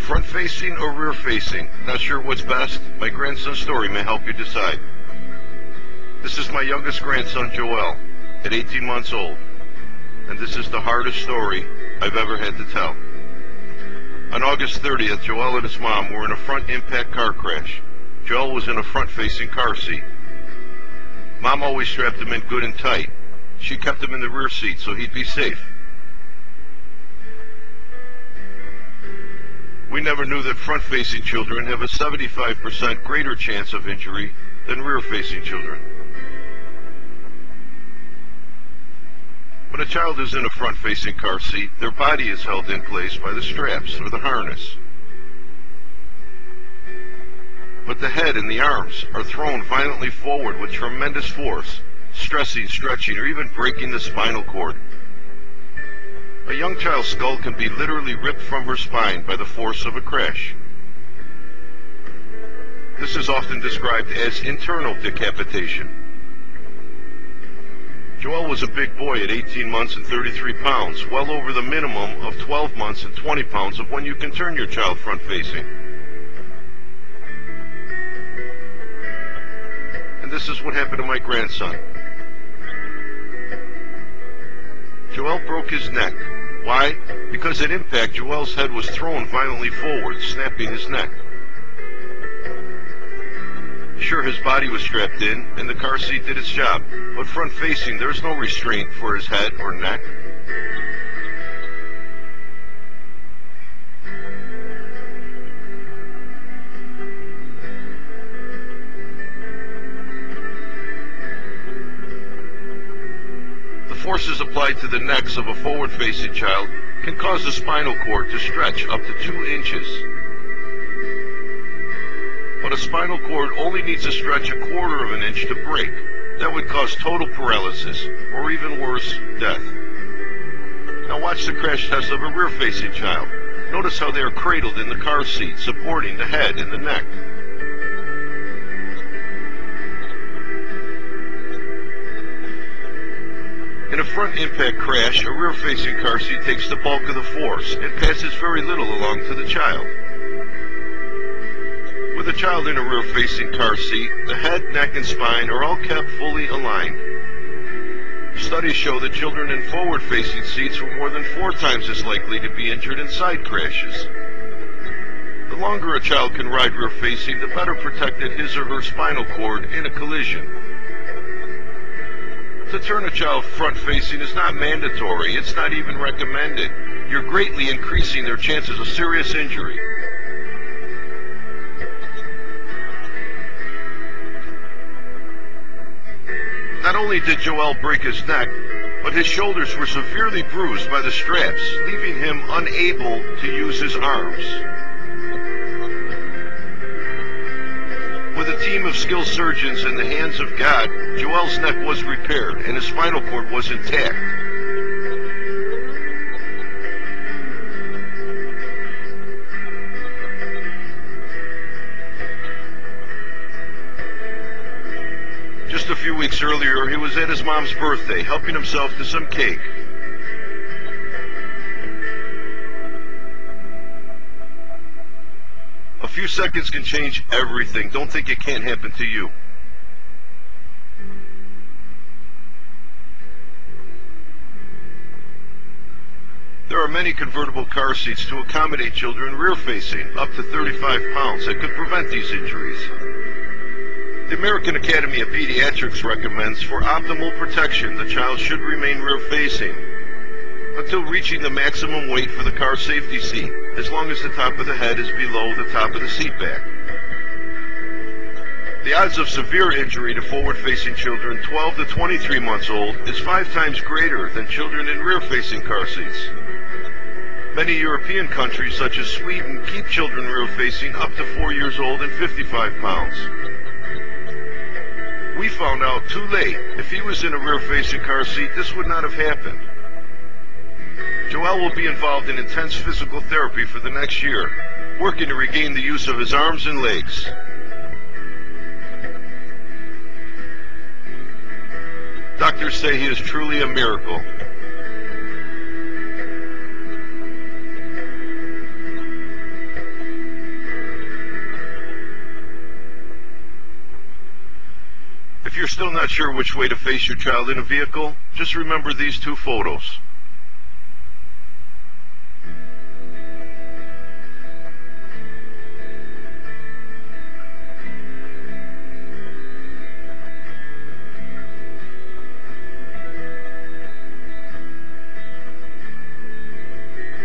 Front-facing or rear-facing? Not sure what's best? My grandson's story may help you decide. This is my youngest grandson, Joel, at 18 months old, and this is the hardest story I've ever had to tell. On August 30th, Joel and his mom were in a front impact car crash. Joel was in a front-facing car seat. Mom always strapped him in good and tight. She kept him in the rear seat so he'd be safe. We never knew that front-facing children have a 75% greater chance of injury than rear-facing children. When a child is in a front-facing car seat, their body is held in place by the straps or the harness. But the head and the arms are thrown violently forward with tremendous force, stressing, stretching, or even breaking the spinal cord. A young child's skull can be literally ripped from her spine by the force of a crash. This is often described as internal decapitation. Joel was a big boy at 18 months and 33 pounds, well over the minimum of 12 months and 20 pounds of when you can turn your child front-facing. And this is what happened to my grandson. Joel broke his neck. Why? Because at impact, Joel's head was thrown violently forward, snapping his neck. Sure, his body was strapped in, and the car seat did its job, but front-facing, there's no restraint for his head or neck. Forces applied to the necks of a forward-facing child can cause the spinal cord to stretch up to 2 inches. But a spinal cord only needs to stretch a quarter of an inch to break. That would cause total paralysis, or even worse, death. Now watch the crash test of a rear-facing child. Notice how they are cradled in the car seat, supporting the head and the neck. In a front impact crash, a rear-facing car seat takes the bulk of the force and passes very little along to the child. With a child in a rear-facing car seat, the head, neck, and spine are all kept fully aligned. Studies show that children in forward-facing seats were more than 4 times as likely to be injured in side crashes. The longer a child can ride rear-facing, the better protected his or her spinal cord in a collision. To turn a child front-facing is not mandatory. It's not even recommended. You're greatly increasing their chances of serious injury. Not only did Joel break his neck, but his shoulders were severely bruised by the straps, leaving him unable to use his arms. With a team of skilled surgeons in the hands of God, Joel's neck was repaired and his spinal cord was intact. Just a few weeks earlier, he was at his mom's birthday, helping himself to some cake. A few seconds can change everything. Don't think it can't happen to you. There are many convertible car seats to accommodate children rear-facing, up to 35 pounds, that could prevent these injuries. The American Academy of Pediatrics recommends for optimal protection, the child should remain rear-facing until reaching the maximum weight for the car safety seat, as long as the top of the head is below the top of the seat back. The odds of severe injury to forward-facing children 12 to 23 months old is 5 times greater than children in rear-facing car seats. Many European countries, such as Sweden, keep children rear-facing up to 4 years old and 55 pounds. We found out too late. If he was in a rear-facing car seat, this would not have happened. Joel will be involved in intense physical therapy for the next year, working to regain the use of his arms and legs. Doctors say he is truly a miracle. still not sure which way to face your child in a vehicle? Just remember these two photos.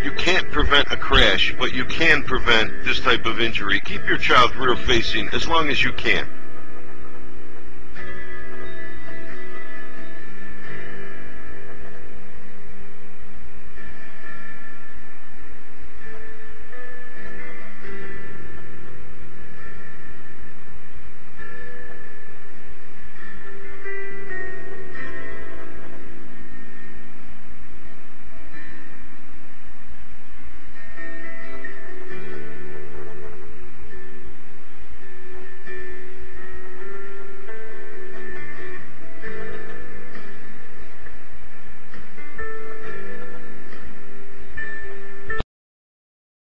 You can't prevent a crash, but you can prevent this type of injury. Keep your child rear-facing as long as you can.